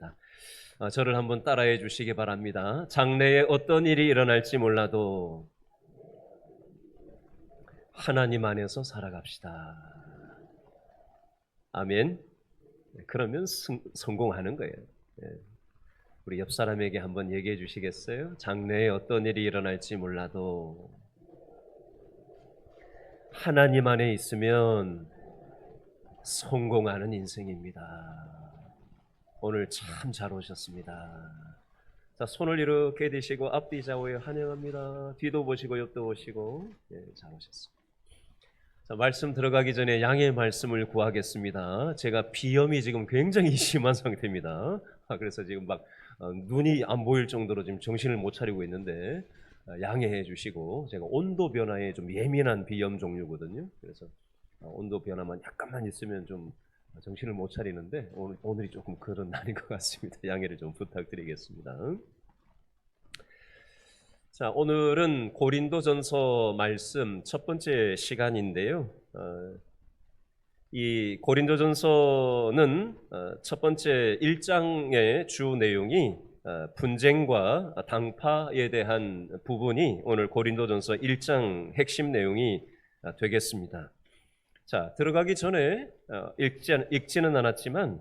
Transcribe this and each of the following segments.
하겠습니다. 저를 한번 따라해 주시기 바랍니다. 장래에 어떤 일이 일어날지 몰라도 하나님 안에서 살아갑시다. 아멘. 그러면 성공하는 거예요. 우리 옆 사람에게 한번 얘기해 주시겠어요? 장래에 어떤 일이 일어날지 몰라도 하나님 안에 있으면 성공하는 인생입니다. 오늘 참 잘 오셨습니다. 자, 손을 이렇게 드시고 앞뒤 좌우에 환영합니다. 뒤도 보시고 옆도 보시고 잘 오셨습니다. 자, 말씀 들어가기 전에 양해 말씀을 구하겠습니다. 제가 비염이 지금 굉장히 심한 상태입니다. 그래서 지금 막 눈이 안 보일 정도로 지금 정신을 못 차리고 있는데 양해해 주시고, 제가 온도 변화에 좀 예민한 비염 종류거든요. 그래서 온도 변화만 약간만 있으면 좀 정신을 못 차리는데 오늘이 조금 그런 날인 것 같습니다. 양해를 좀 부탁드리겠습니다. 자, 오늘은 고린도전서 말씀 첫 번째 시간인데요. 이 고린도전서는 첫 번째 1장의 주 내용이 분쟁과 당파에 대한 부분이 오늘 고린도전서 1장 핵심 내용이 되겠습니다. 자, 들어가기 전에 읽지는 않았지만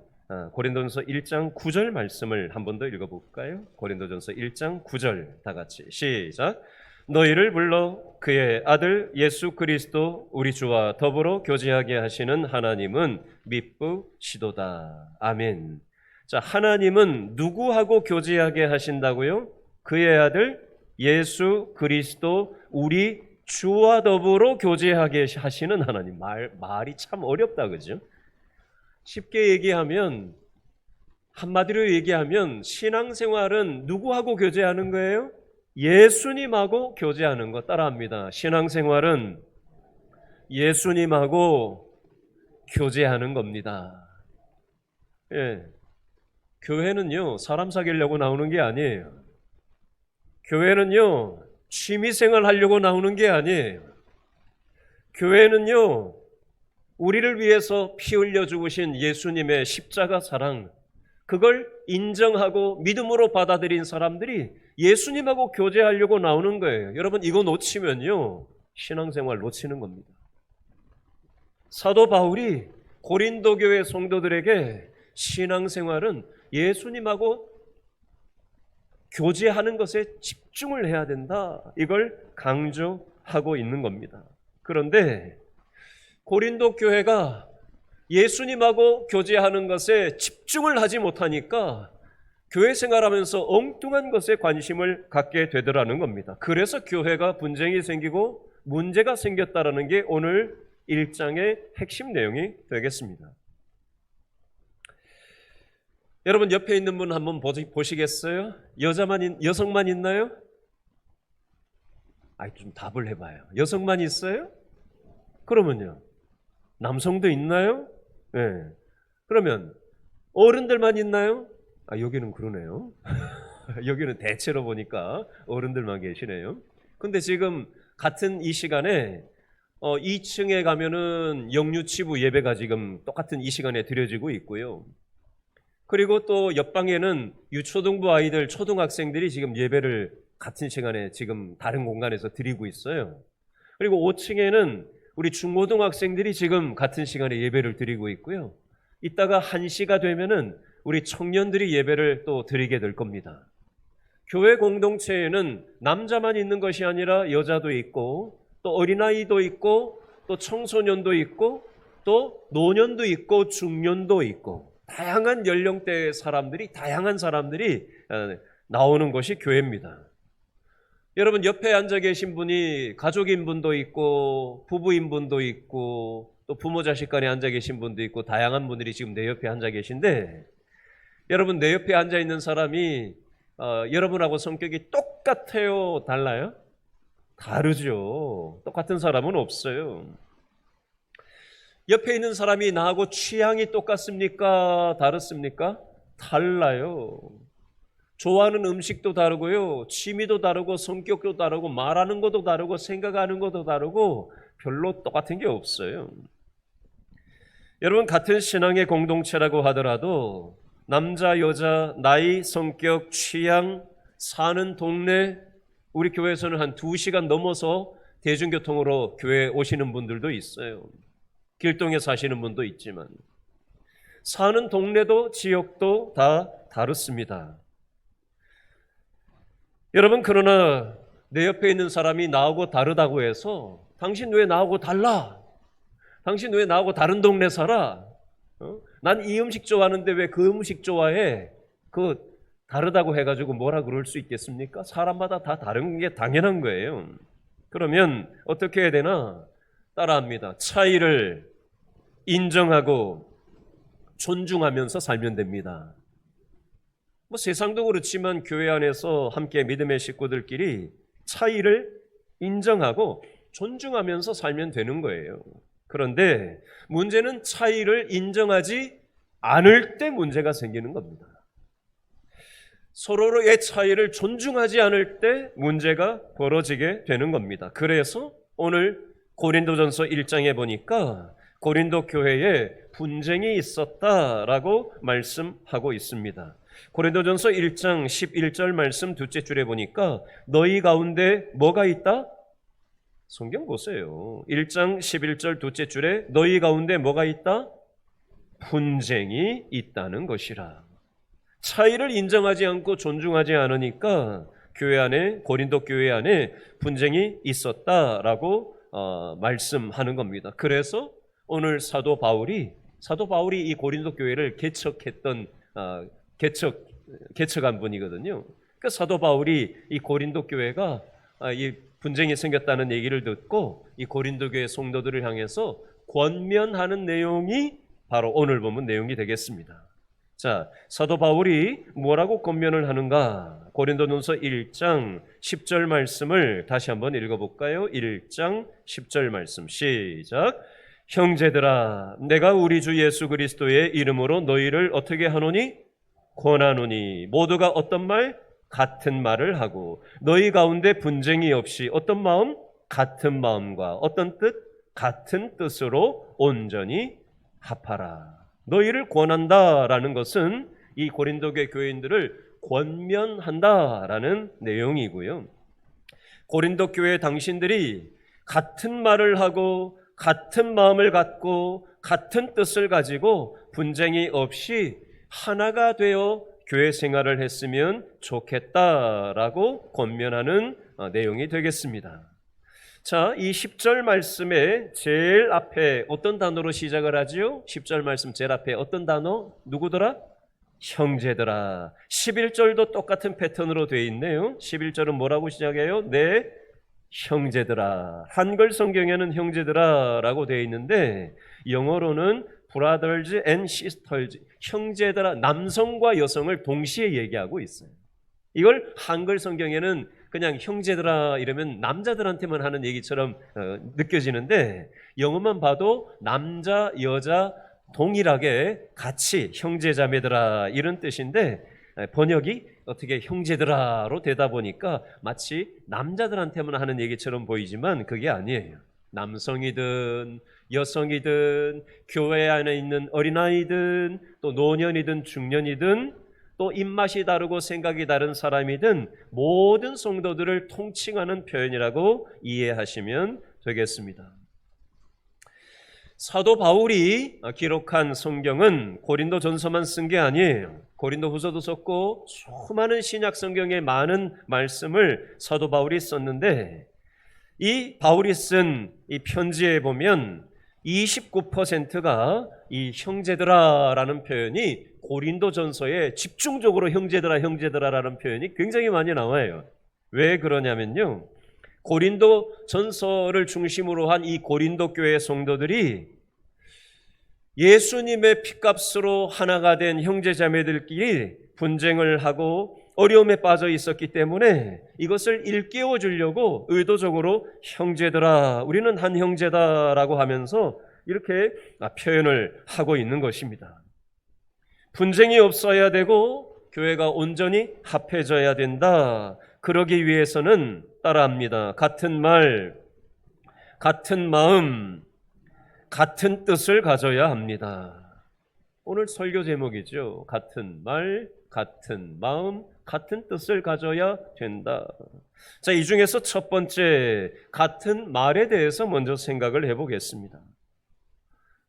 고린도전서 1장 9절 말씀을 한 번 더 읽어볼까요? 고린도전서 1장 9절 다 같이 시작. 너희를 불러 그의 아들 예수 그리스도 우리 주와 더불어 교제하게 하시는 하나님은 미쁘시도다. 아멘. 자, 하나님은 누구하고 교제하게 하신다고요? 그의 아들 예수 그리스도 우리 주와 더불어 교제하게 하시는 하나님. 말이 참 어렵다, 그죠? 쉽게 얘기하면, 한마디로 얘기하면 신앙생활은 누구하고 교제하는 거예요? 예수님하고 교제하는 거. 따라합니다. 신앙생활은 예수님하고 교제하는 겁니다. 예. 교회는요, 사람 사귀려고 나오는 게 아니에요. 교회는요, 취미생활 하려고 나오는 게 아니에요. 교회는요, 우리를 위해서 피 흘려 죽으신 예수님의 십자가 사랑, 그걸 인정하고 믿음으로 받아들인 사람들이 예수님하고 교제하려고 나오는 거예요. 여러분, 이거 놓치면요, 신앙생활 놓치는 겁니다. 사도 바울이 고린도 교회 성도들에게 신앙생활은 예수님하고 교제하는 것에 집중을 해야 된다, 이걸 강조하고 있는 겁니다. 그런데 고린도 교회가 예수님하고 교제하는 것에 집중을 하지 못하니까 교회 생활하면서 엉뚱한 것에 관심을 갖게 되더라는 겁니다. 그래서 교회가 분쟁이 생기고 문제가 생겼다라는 게 오늘 1장의 핵심 내용이 되겠습니다. 여러분, 옆에 있는 분 한번 보시겠어요? 여성만 있나요? 좀 답을 해봐요. 여성만 있어요? 그러면요, 남성도 있나요? 네. 그러면 어른들만 있나요? 여기는 그러네요. 여기는 대체로 보니까 어른들만 계시네요. 근데 지금 같은 이 시간에 2층에 가면은 영유치부 예배가 지금 똑같은 이 시간에 드려지고 있고요. 그리고 또 옆방에는 유초등부 아이들, 초등학생들이 지금 예배를 같은 시간에 지금 다른 공간에서 드리고 있어요. 그리고 5층에는 우리 중고등학생들이 지금 같은 시간에 예배를 드리고 있고요. 이따가 1시가 되면은 우리 청년들이 예배를 또 드리게 될 겁니다. 교회 공동체에는 남자만 있는 것이 아니라 여자도 있고, 또 어린아이도 있고, 또 청소년도 있고, 또 노년도 있고, 중년도 있고, 다양한 연령대의 사람들이, 다양한 사람들이 나오는 것이 교회입니다. 여러분, 옆에 앉아 계신 분이 가족인 분도 있고, 부부인 분도 있고, 또 부모 자식 간에 앉아 계신 분도 있고, 다양한 분들이 지금 내 옆에 앉아 계신데, 여러분, 내 옆에 앉아 있는 사람이 여러분하고 성격이 똑같아요? 달라요? 다르죠. 똑같은 사람은 없어요. 옆에 있는 사람이 나하고 취향이 똑같습니까? 다릅니까? 달라요. 좋아하는 음식도 다르고요, 취미도 다르고, 성격도 다르고, 말하는 것도 다르고, 생각하는 것도 다르고, 별로 똑같은 게 없어요. 여러분, 같은 신앙의 공동체라고 하더라도 남자, 여자, 나이, 성격, 취향, 사는 동네, 우리 교회에서는 한 2시간 넘어서 대중교통으로 교회에 오시는 분들도 있어요. 길동에 사시는 분도 있지만 사는 동네도 지역도 다 다릅니다. 여러분, 그러나 내 옆에 있는 사람이 나하고 다르다고 해서 당신 왜 나하고 달라? 당신 왜 나하고 다른 동네 살아? 난 이 음식 좋아하는데 왜 그 음식 좋아해? 그 다르다고 해가지고 뭐라 그럴 수 있겠습니까? 사람마다 다 다른 게 당연한 거예요. 그러면 어떻게 해야 되나? 따라합니다. 차이를 인정하고 존중하면서 살면 됩니다. 세상도 그렇지만 교회 안에서 함께 믿음의 식구들끼리 차이를 인정하고 존중하면서 살면 되는 거예요. 그런데 문제는 차이를 인정하지 않을 때 문제가 생기는 겁니다. 서로의 차이를 존중하지 않을 때 문제가 벌어지게 되는 겁니다. 그래서 오늘 고린도전서 1장에 보니까 고린도 교회에 분쟁이 있었다라고 말씀하고 있습니다. 고린도전서 1장 11절 말씀 둘째 줄에 보니까 너희 가운데 뭐가 있다? 성경 보세요. 1장 11절 둘째 줄에 너희 가운데 뭐가 있다? 분쟁이 있다는 것이라. 차이를 인정하지 않고 존중하지 않으니까 교회 안에, 고린도 교회 안에 분쟁이 있었다라고 말씀하는 겁니다. 그래서 오늘 사도 바울이 이 고린도 교회를 개척한 분이거든요. 그 사도 바울이 이 고린도 교회가 이 분쟁이 생겼다는 얘기를 듣고 이 고린도 교회 성도들을 향해서 권면하는 내용이 바로 오늘 보면 내용이 되겠습니다. 자, 사도 바울이 뭐라고 권면을 하는가? 고린도전서 1장 10절 말씀을 다시 한번 읽어볼까요? 1장 10절 말씀 시작. 형제들아, 내가 우리 주 예수 그리스도의 이름으로 너희를 어떻게 하노니? 권하노니 모두가 어떤 말? 같은 말을 하고 너희 가운데 분쟁이 없이 어떤 마음? 같은 마음과 어떤 뜻? 같은 뜻으로 온전히 합하라. 너희를 권한다라는 것은 이 고린도교 교인들을 권면한다라는 내용이고요. 고린도 교회 당신들이 같은 말을 하고 같은 마음을 갖고 같은 뜻을 가지고 분쟁이 없이 하나가 되어 교회 생활을 했으면 좋겠다라고 권면하는 내용이 되겠습니다. 자, 이 10절 말씀에 제일 앞에 어떤 단어로 시작을 하지요? 10절 말씀 제일 앞에 어떤 단어? 누구더라? 형제들아. 11절도 똑같은 패턴으로 되어 있네요. 11절은 뭐라고 시작해요? 네, 형제들아. 한글 성경에는 형제들아 라고 되어 있는데 영어로는 brothers and sisters, 형제들아, 남성과 여성을 동시에 얘기하고 있어요. 이걸 한글 성경에는 그냥 형제들아 이러면 남자들한테만 하는 얘기처럼 느껴지는데 영어만 봐도 남자, 여자 동일하게 같이 형제자매들아 이런 뜻인데 번역이 어떻게 형제들아로 되다 보니까 마치 남자들한테만 하는 얘기처럼 보이지만 그게 아니에요. 남성이든 여성이든 교회 안에 있는 어린아이든 또 노년이든 중년이든 또 입맛이 다르고 생각이 다른 사람이든 모든 성도들을 통칭하는 표현이라고 이해하시면 되겠습니다. 사도 바울이 기록한 성경은 고린도 전서만 쓴 게 아니에요. 고린도 후서도 썼고 수많은 신약 성경의 많은 말씀을 사도 바울이 썼는데 이 바울이 쓴 이 편지에 보면 29%가 이 형제들아라는 표현이 고린도 전서에 집중적으로 형제들아라는 표현이 굉장히 많이 나와요. 왜 그러냐면요, 고린도 전서를 중심으로 한 이 고린도 교회 성도들이 예수님의 피값으로 하나가 된 형제자매들끼리 분쟁을 하고 어려움에 빠져 있었기 때문에 이것을 일깨워 주려고 의도적으로 형제들아, 우리는 한 형제다라고 하면서 이렇게 표현을 하고 있는 것입니다. 분쟁이 없어야 되고 교회가 온전히 합해져야 된다. 그러기 위해서는 따라합니다. 같은 말, 같은 마음, 같은 뜻을 가져야 합니다. 오늘 설교 제목이죠. 같은 말, 같은 마음, 같은 뜻을 가져야 된다. 자, 이 중에서 첫 번째, 같은 말에 대해서 먼저 생각을 해보겠습니다.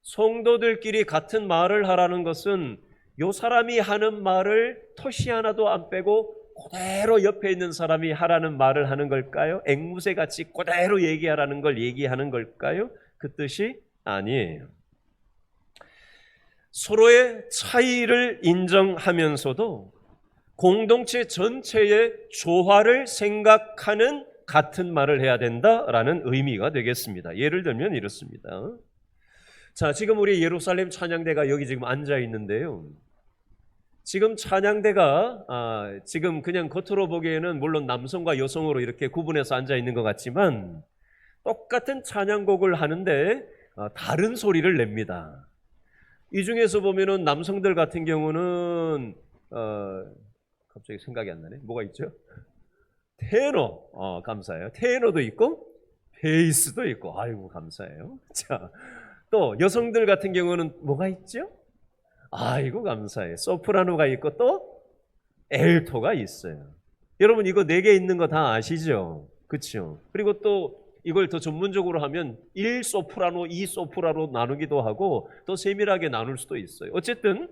성도들끼리 같은 말을 하라는 것은 요 사람이 하는 말을 토시 하나도 안 빼고 그대로 옆에 있는 사람이 하라는 말을 하는 걸까요? 앵무새같이 그대로 얘기하라는 걸 얘기하는 걸까요? 그 뜻이 아니에요. 서로의 차이를 인정하면서도 공동체 전체의 조화를 생각하는 같은 말을 해야 된다라는 의미가 되겠습니다. 예를 들면 이렇습니다. 자, 지금 우리 예루살렘 찬양대가 여기 지금 앉아 있는데요. 지금 찬양대가 지금 그냥 겉으로 보기에는 물론 남성과 여성으로 이렇게 구분해서 앉아 있는 것 같지만 똑같은 찬양곡을 하는데 다른 소리를 냅니다. 이 중에서 보면은 남성들 같은 경우는 갑자기 생각이 안 나네. 뭐가 있죠? 테너, 감사해요. 테너도 있고 베이스도 있고, 아이고 감사해요. 자, 또 여성들 같은 경우는 뭐가 있죠? 아이고 감사해요. 소프라노가 있고 또 엘토가 있어요. 여러분 이거 4개 있는 거 다 아시죠? 그렇죠? 그리고 또 이걸 더 전문적으로 하면 1소프라노, 2소프라노 나누기도 하고 더 세밀하게 나눌 수도 있어요. 어쨌든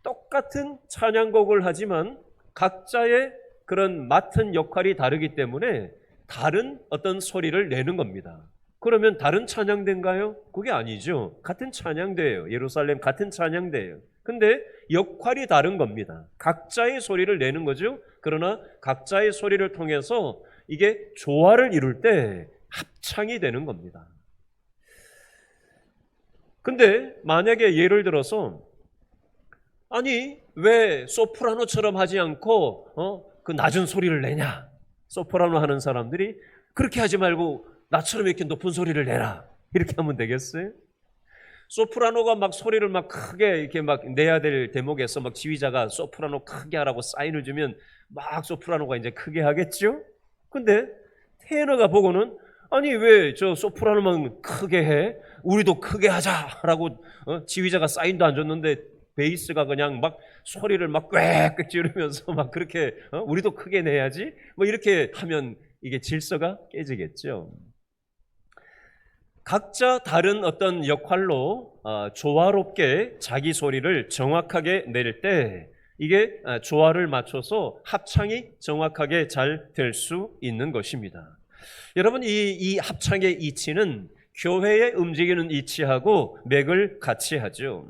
똑같은 찬양곡을 하지만 각자의 그런 맡은 역할이 다르기 때문에 다른 어떤 소리를 내는 겁니다. 그러면 다른 찬양대인가요? 그게 아니죠. 같은 찬양대예요. 예루살렘 같은 찬양대예요. 근데 역할이 다른 겁니다. 각자의 소리를 내는 거죠. 그러나 각자의 소리를 통해서 이게 조화를 이룰 때 합창이 되는 겁니다. 근데 만약에 예를 들어서 아니 왜 소프라노처럼 하지 않고 그 낮은 소리를 내냐? 소프라노 하는 사람들이 그렇게 하지 말고 나처럼 이렇게 높은 소리를 내라. 이렇게 하면 되겠어요? 소프라노가 막 소리를 막 크게 이렇게 막 내야 될 대목에서 막 지휘자가 소프라노 크게 하라고 사인을 주면 막 소프라노가 이제 크게 하겠죠? 근데 테너가 보고는 아니 왜 저 소프라노만 크게 해? 우리도 크게 하자라고 지휘자가 사인도 안 줬는데 베이스가 그냥 막 소리를 막 꽥꽥 지르면서 막 그렇게 우리도 크게 내야지? 뭐 이렇게 하면 이게 질서가 깨지겠죠. 각자 다른 어떤 역할로 조화롭게 자기 소리를 정확하게 낼 때 이게 조화를 맞춰서 합창이 정확하게 잘 될 수 있는 것입니다. 여러분 이 합창의 이치는 교회에 움직이는 이치하고 맥을 같이 하죠.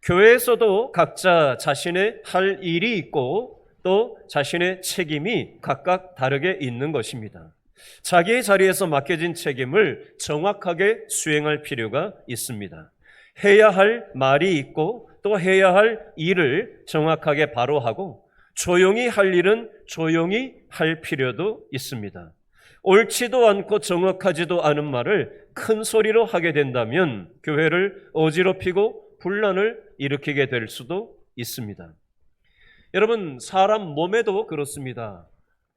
교회에서도 각자 자신의 할 일이 있고 또 자신의 책임이 각각 다르게 있는 것입니다. 자기의 자리에서 맡겨진 책임을 정확하게 수행할 필요가 있습니다. 해야 할 말이 있고 또 해야 할 일을 정확하게 바로 하고 조용히 할 일은 조용히 할 필요도 있습니다. 옳지도 않고 정확하지도 않은 말을 큰 소리로 하게 된다면 교회를 어지럽히고 분란을 일으키게 될 수도 있습니다. 여러분 사람 몸에도 그렇습니다.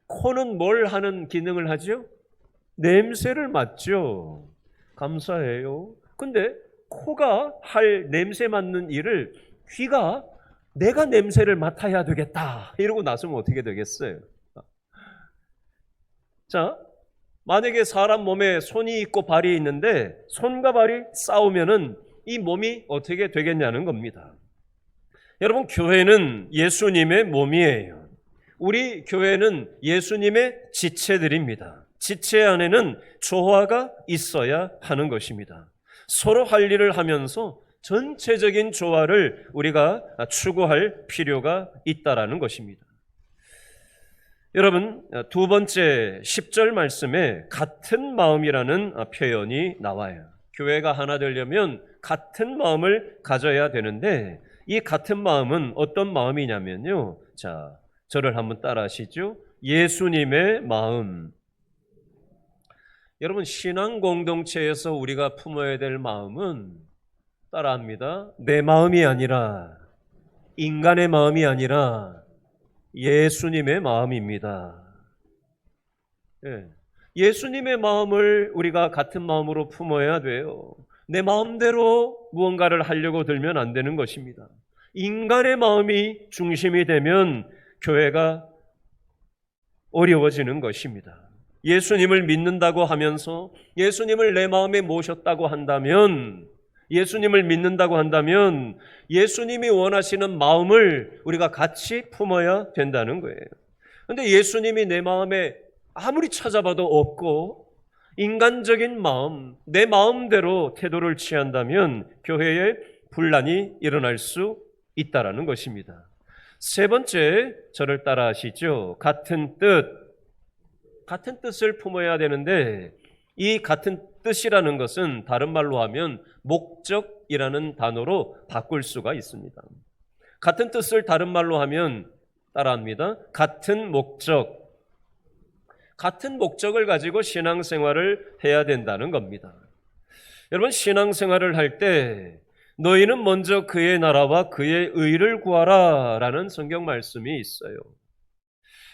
코는 뭘 하는 기능을 하죠? 냄새를 맡죠. 감사해요. 근데 코가 할 냄새 맡는 일을 귀가 내가 냄새를 맡아야 되겠다 이러고 나서면 어떻게 되겠어요? 자, 만약에 사람 몸에 손이 있고 발이 있는데 손과 발이 싸우면은 이 몸이 어떻게 되겠냐는 겁니다. 여러분 교회는 예수님의 몸이에요. 우리 교회는 예수님의 지체들입니다. 지체 안에는 조화가 있어야 하는 것입니다. 서로 할 일을 하면서 전체적인 조화를 우리가 추구할 필요가 있다라는 것입니다. 여러분 두 번째 10절 말씀에 같은 마음이라는 표현이 나와요. 교회가 하나 되려면 같은 마음을 가져야 되는데 이 같은 마음은 어떤 마음이냐면요. 자, 저를 한번 따라 하시죠. 예수님의 마음. 여러분 신앙 공동체에서 우리가 품어야 될 마음은 따라합니다. 내 마음이 아니라 인간의 마음이 아니라 예수님의 마음입니다. 예수님의 마음을 우리가 같은 마음으로 품어야 돼요. 내 마음대로 무언가를 하려고 들면 안 되는 것입니다. 인간의 마음이 중심이 되면 교회가 어려워지는 것입니다. 예수님을 믿는다고 하면서 예수님을 내 마음에 모셨다고 한다면, 예수님을 믿는다고 한다면 예수님이 원하시는 마음을 우리가 같이 품어야 된다는 거예요. 그런데 예수님이 내 마음에 아무리 찾아봐도 없고 인간적인 마음, 내 마음대로 태도를 취한다면 교회에 분란이 일어날 수 있다라는 것입니다. 세 번째, 저를 따라 하시죠. 같은 뜻을 품어야 되는데 이 같은 뜻이라는 것은 다른 말로 하면 목적이라는 단어로 바꿀 수가 있습니다. 같은 뜻을 다른 말로 하면 따라합니다. 같은 목적을 가지고 신앙생활을 해야 된다는 겁니다. 여러분, 신앙생활을 할 때 너희는 먼저 그의 나라와 그의 의를 구하라 라는 성경 말씀이 있어요.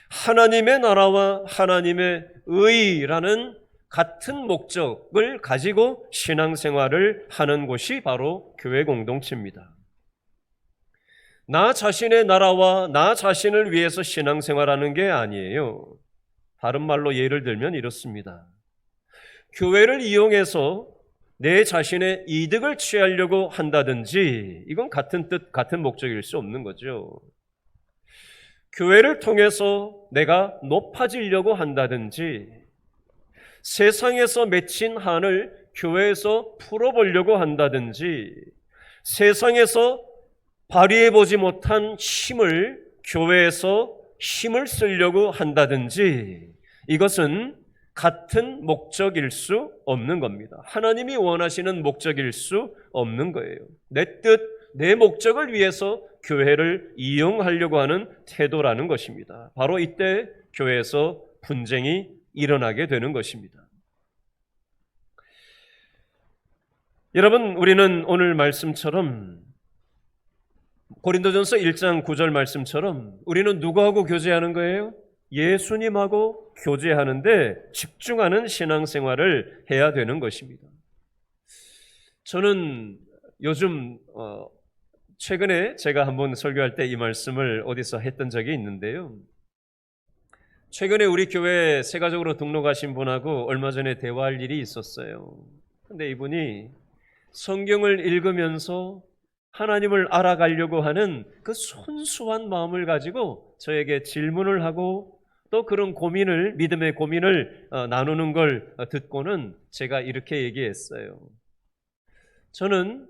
하나님의 나라와 하나님의 의라는 같은 목적을 가지고 신앙생활을 하는 곳이 바로 교회 공동체입니다. 나 자신의 나라와 나 자신을 위해서 신앙생활하는 게 아니에요. 다른 말로 예를 들면 이렇습니다. 교회를 이용해서 내 자신의 이득을 취하려고 한다든지 이건 같은 뜻, 같은 목적일 수 없는 거죠. 교회를 통해서 내가 높아지려고 한다든지 세상에서 맺힌 한을 교회에서 풀어보려고 한다든지 세상에서 발휘해보지 못한 힘을 교회에서 힘을 쓰려고 한다든지 이것은 같은 목적일 수 없는 겁니다. 하나님이 원하시는 목적일 수 없는 거예요. 내 뜻, 내 목적을 위해서 교회를 이용하려고 하는 태도라는 것입니다. 바로 이때 교회에서 분쟁이 일어나게 되는 것입니다. 여러분, 우리는 오늘 말씀처럼 고린도전서 1장 9절 말씀처럼 우리는 누구하고 교제하는 거예요? 예수님하고 교제하는데 집중하는 신앙생활을 해야 되는 것입니다. 저는 요즘 최근에 제가 한번 설교할 때 이 말씀을 어디서 했던 적이 있는데요. 최근에 우리 교회 세가족으로 등록하신 분하고 얼마 전에 대화할 일이 있었어요. 근데 이분이 성경을 읽으면서 하나님을 알아가려고 하는 그 순수한 마음을 가지고 저에게 질문을 하고 또 그런 고민을, 믿음의 고민을 나누는 걸 듣고는 제가 이렇게 얘기했어요. 저는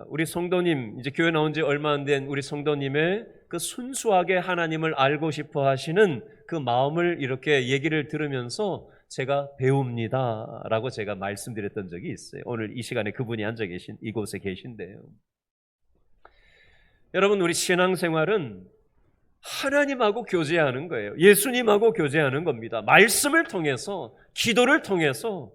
우리 성도님, 이제 교회 나온 지 얼마 안 된 우리 성도님의 그 순수하게 하나님을 알고 싶어 하시는 그 마음을 이렇게 얘기를 들으면서 제가 배웁니다 라고 제가 말씀드렸던 적이 있어요. 오늘 이 시간에 그분이 앉아 계신 이곳에 계신데요. 여러분, 우리 신앙생활은 하나님하고 교제하는 거예요. 예수님하고 교제하는 겁니다. 말씀을 통해서, 기도를 통해서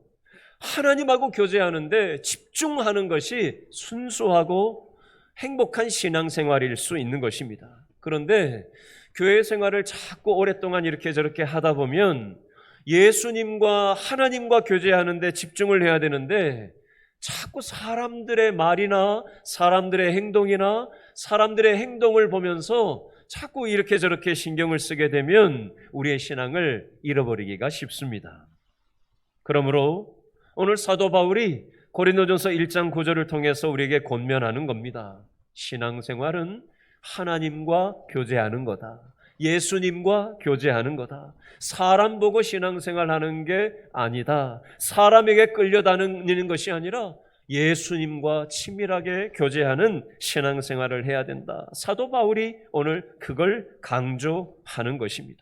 하나님하고 교제하는데 집중하는 것이 순수하고 행복한 신앙생활일 수 있는 것입니다. 그런데 교회 생활을 자꾸 오랫동안 이렇게 저렇게 하다 보면 예수님과 하나님과 교제하는데 집중을 해야 되는데 자꾸 사람들의 말이나 사람들의 행동이나 사람들의 행동을 보면서 자꾸 이렇게 저렇게 신경을 쓰게 되면 우리의 신앙을 잃어버리기가 쉽습니다. 그러므로 오늘 사도 바울이 고린도전서 1장 9절을 통해서 우리에게 권면하는 겁니다. 신앙생활은 하나님과 교제하는 거다. 예수님과 교제하는 거다. 사람 보고 신앙생활하는 게 아니다. 사람에게 끌려다니는 것이 아니라 예수님과 친밀하게 교제하는 신앙생활을 해야 된다. 사도 바울이 오늘 그걸 강조하는 것입니다.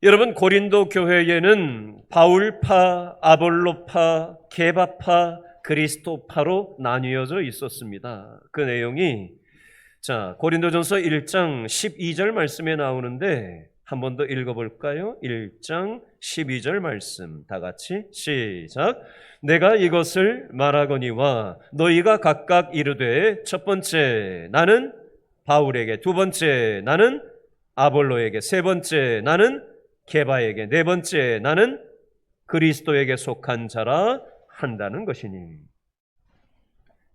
여러분, 고린도 교회에는 바울파, 아볼로파, 게바파, 그리스도파로 나뉘어져 있었습니다. 그 내용이 고린도전서 1장 12절 말씀에 나오는데 한 번 더 읽어볼까요? 1장 12절 말씀 다 같이 시작. 내가 이것을 말하거니와 너희가 각각 이르되 첫 번째 나는 바울에게, 두 번째 나는 아볼로에게, 세 번째 나는 게바에게, 네 번째 나는 그리스도에게 속한 자라 한다는 것이니.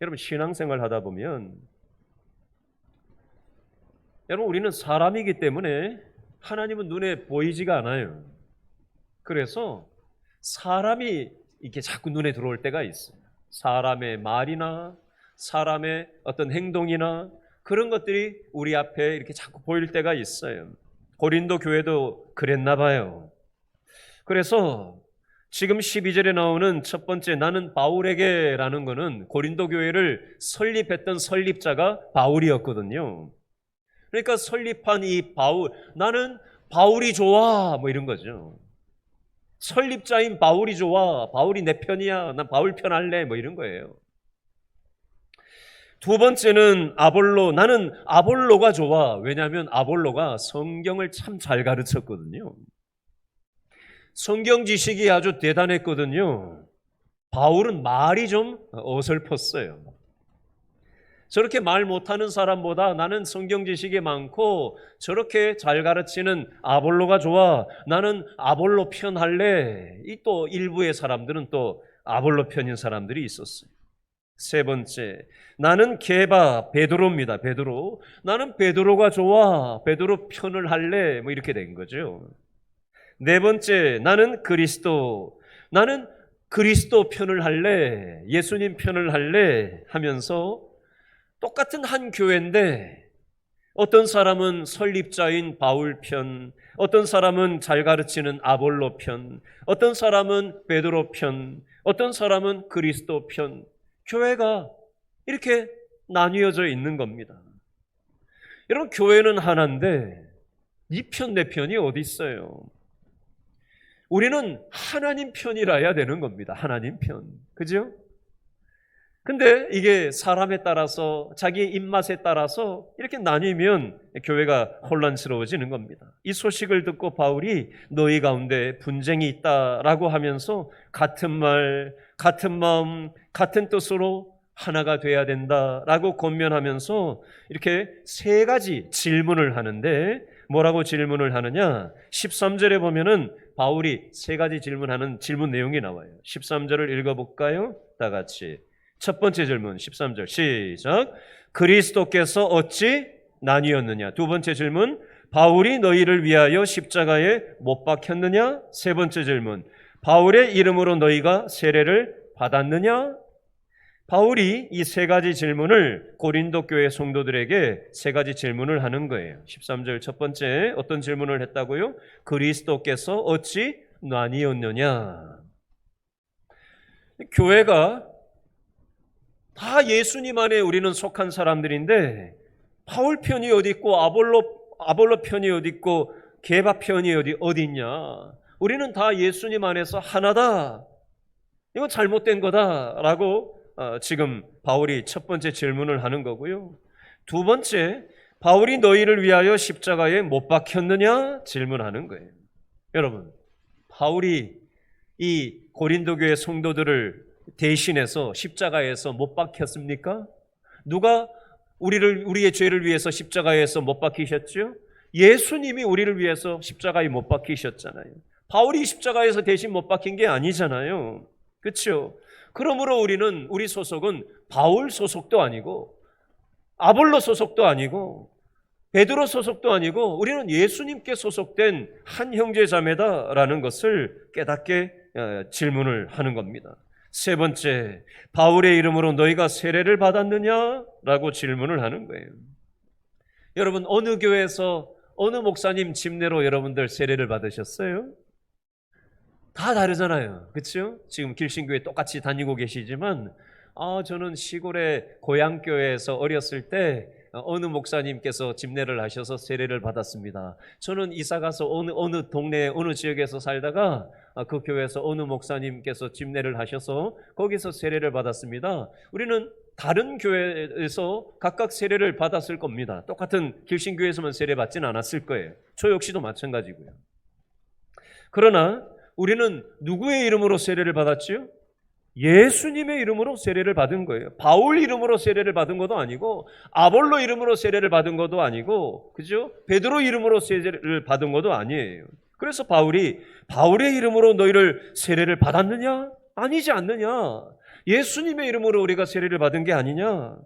여러분, 신앙생활 하다 보면 여러분, 우리는 사람이기 때문에 하나님은 눈에 보이지가 않아요. 그래서 사람이 이렇게 자꾸 눈에 들어올 때가 있어요. 사람의 말이나 사람의 어떤 행동이나 그런 것들이 우리 앞에 이렇게 자꾸 보일 때가 있어요. 고린도 교회도 그랬나 봐요. 그래서 지금 12절에 나오는 첫 번째 나는 바울에게라는 것은 고린도 교회를 설립했던 설립자가 바울이었거든요. 그러니까 설립한 이 바울, 나는 바울이 좋아, 뭐 이런 거죠. 설립자인 바울이 좋아, 바울이 내 편이야, 난 바울 편 할래, 뭐 이런 거예요. 두 번째는 아볼로, 나는 아볼로가 좋아. 왜냐하면 아볼로가 성경을 참 잘 가르쳤거든요. 성경 지식이 아주 대단했거든요. 바울은 말이 좀 어설펐어요. 저렇게 말 못하는 사람보다 나는 성경 지식이 많고 저렇게 잘 가르치는 아볼로가 좋아. 나는 아볼로 편 할래. 이 또 일부의 사람들은 또 아볼로 편인 사람들이 있었어요. 세 번째, 나는 게바, 베드로입니다. 베드로. 나는 베드로가 좋아. 베드로 편을 할래. 뭐 이렇게 된 거죠. 네 번째, 나는 그리스도. 나는 그리스도 편을 할래. 예수님 편을 할래. 하면서 똑같은 한 교회인데 어떤 사람은 설립자인 바울 편, 어떤 사람은 잘 가르치는 아볼로 편, 어떤 사람은 베드로 편, 어떤 사람은 그리스도 편. 교회가 이렇게 나뉘어져 있는 겁니다. 여러분, 교회는 하나인데 네 편, 내 편이 어디 있어요? 우리는 하나님 편이라야 되는 겁니다. 하나님 편. 그죠? 근데 이게 사람에 따라서 자기 입맛에 따라서 이렇게 나뉘면 교회가 혼란스러워지는 겁니다. 이 소식을 듣고 바울이 너희 가운데 분쟁이 있다라고 하면서 같은 말, 같은 마음, 같은 뜻으로 하나가 돼야 된다라고 권면하면서 이렇게 세 가지 질문을 하는데 뭐라고 질문을 하느냐? 13절에 보면은 바울이 세 가지 질문하는 질문 내용이 나와요. 13절을 읽어볼까요? 다 같이. 첫 번째 질문 13절 시작. 그리스도께서 어찌 나뉘었느냐? 두 번째 질문, 바울이 너희를 위하여 십자가에 못 박혔느냐? 세 번째 질문, 바울의 이름으로 너희가 세례를 받았느냐? 바울이 이 세 가지 질문을 고린도 교회 성도들에게 세 가지 질문을 하는 거예요. 13절 첫 번째 어떤 질문을 했다고요? 그리스도께서 어찌 나뉘었느냐? 교회가 다 예수님 안에 우리는 속한 사람들인데 바울 편이 어디 있고 아볼로 편이 어디 있고 게바 편이 어디 있냐? 우리는 다 예수님 안에서 하나다. 이건 잘못된 거다라고 지금 바울이 첫 번째 질문을 하는 거고요. 두 번째, 바울이 너희를 위하여 십자가에 못 박혔느냐? 질문하는 거예요. 여러분, 바울이 이 고린도 교회 성도들을 대신해서 십자가에서 못 박혔습니까? 누가 우리의 죄를 위해서 십자가에서 못 박히셨죠? 예수님이 우리를 위해서 십자가에 못 박히셨잖아요. 바울이 십자가에서 대신 못 박힌 게 아니잖아요. 그렇죠? 그러므로 우리 소속은 바울 소속도 아니고 아볼로 소속도 아니고 베드로 소속도 아니고 우리는 예수님께 소속된 한 형제 자매다라는 것을 깨닫게 질문을 하는 겁니다. 세 번째, 바울의 이름으로 너희가 세례를 받았느냐라고 질문을 하는 거예요. 여러분, 어느 교회에서 어느 목사님 집례로 여러분들 세례를 받으셨어요? 다 다르잖아요. 그렇죠? 지금 길신교회 똑같이 다니고 계시지만 저는 시골의 고향교회에서 어렸을 때 어느 목사님께서 집례를 하셔서 세례를 받았습니다. 저는 이사가서 어느 동네 어느 지역에서 살다가 그 교회에서 어느 목사님께서 집례를 하셔서 거기서 세례를 받았습니다. 우리는 다른 교회에서 각각 세례를 받았을 겁니다. 똑같은 길신교회에서만 세례 받지는 않았을 거예요. 저 역시도 마찬가지고요. 그러나 우리는 누구의 이름으로 세례를 받았지요? 예수님의 이름으로 세례를 받은 거예요. 바울 이름으로 세례를 받은 것도 아니고 아볼로 이름으로 세례를 받은 것도 아니고 그죠? 베드로 이름으로 세례를 받은 것도 아니에요. 그래서 바울이 바울의 이름으로 너희를 세례를 받았느냐? 아니지 않느냐? 예수님의 이름으로 우리가 세례를 받은 게 아니냐?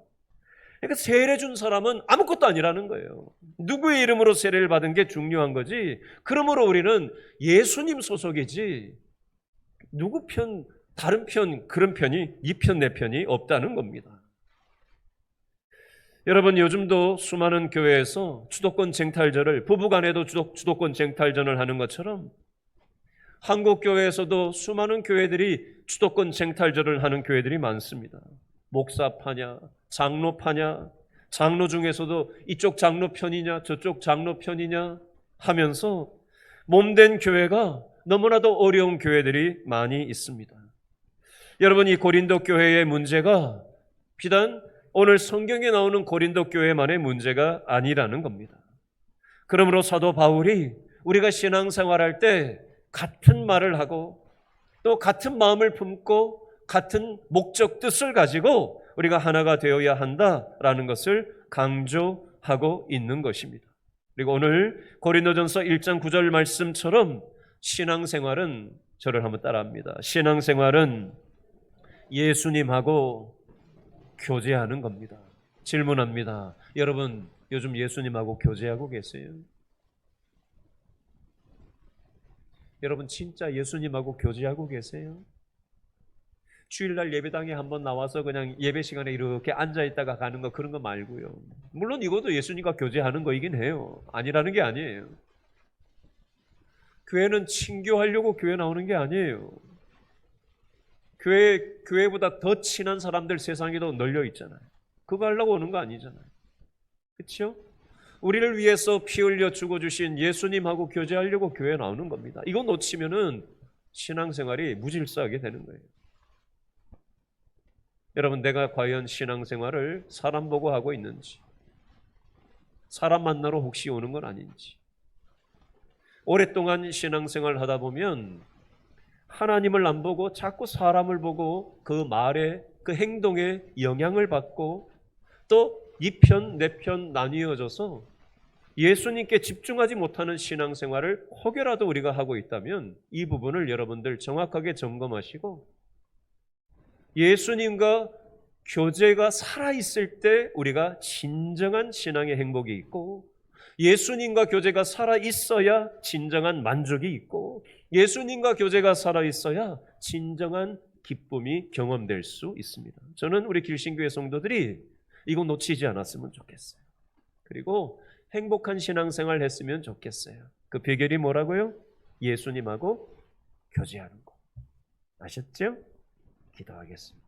그러니까 세례 준 사람은 아무것도 아니라는 거예요. 누구의 이름으로 세례를 받은 게 중요한 거지. 그러므로 우리는 예수님 소속이지 누구 편, 다른 편, 그런 편이 이 편, 내 편이 없다는 겁니다. 여러분, 요즘도 수많은 교회에서 주도권 쟁탈전을, 부부간에도 주도권 쟁탈전을 하는 것처럼 한국 교회에서도 수많은 교회들이 주도권 쟁탈전을 하는 교회들이 많습니다. 목사파냐, 장로파냐, 장로 중에서도 이쪽 장로 편이냐, 저쪽 장로 편이냐 하면서 몸된 교회가 너무나도 어려운 교회들이 많이 있습니다. 여러분, 이 고린도 교회의 문제가 비단 오늘 성경에 나오는 고린도 교회만의 문제가 아니라는 겁니다. 그러므로 사도 바울이 우리가 신앙생활할 때 같은 말을 하고 또 같은 마음을 품고 같은 목적 뜻을 가지고 우리가 하나가 되어야 한다라는 것을 강조하고 있는 것입니다. 그리고 오늘 고린도전서 1장 9절 말씀처럼 신앙생활은, 저를 한번 따라합니다. 신앙생활은 예수님하고 교제하는 겁니다. 질문합니다. 여러분, 요즘 예수님하고 교제하고 계세요? 여러분, 진짜 예수님하고 교제하고 계세요? 주일날 예배당에 한번 나와서 그냥 예배 시간에 이렇게 앉아있다가 가는 거, 그런 거 말고요. 물론 이것도 예수님과 교제하는 거이긴 해요. 아니라는 게 아니에요. 교회는 친교하려고 교회 나오는 게 아니에요. 교회보다 더 친한 사람들 세상에도 널려 있잖아요. 그거 하려고 오는 거 아니잖아요. 그렇죠? 우리를 위해서 피 흘려 죽어주신 예수님하고 교제하려고 교회에 나오는 겁니다. 이거 놓치면은 신앙생활이 무질서하게 되는 거예요. 여러분, 내가 과연 신앙생활을 사람 보고 하고 있는지, 사람 만나러 혹시 오는 건 아닌지. 오랫동안 신앙생활 하다 보면 하나님을 안 보고 자꾸 사람을 보고 그 말에, 그 행동에 영향을 받고 또 이 편, 내 편 나뉘어져서 예수님께 집중하지 못하는 신앙생활을 혹여라도 우리가 하고 있다면 이 부분을 여러분들 정확하게 점검하시고 예수님과 교제가 살아있을 때 우리가 진정한 신앙의 행복이 있고, 예수님과 교제가 살아있어야 진정한 만족이 있고, 예수님과 교제가 살아있어야 진정한 기쁨이 경험될 수 있습니다. 저는 우리 길신교회 성도들이 이거 놓치지 않았으면 좋겠어요. 그리고 행복한 신앙생활 했으면 좋겠어요. 그 비결이 뭐라고요? 예수님하고 교제하는 거. 아셨죠? 기도하겠습니다.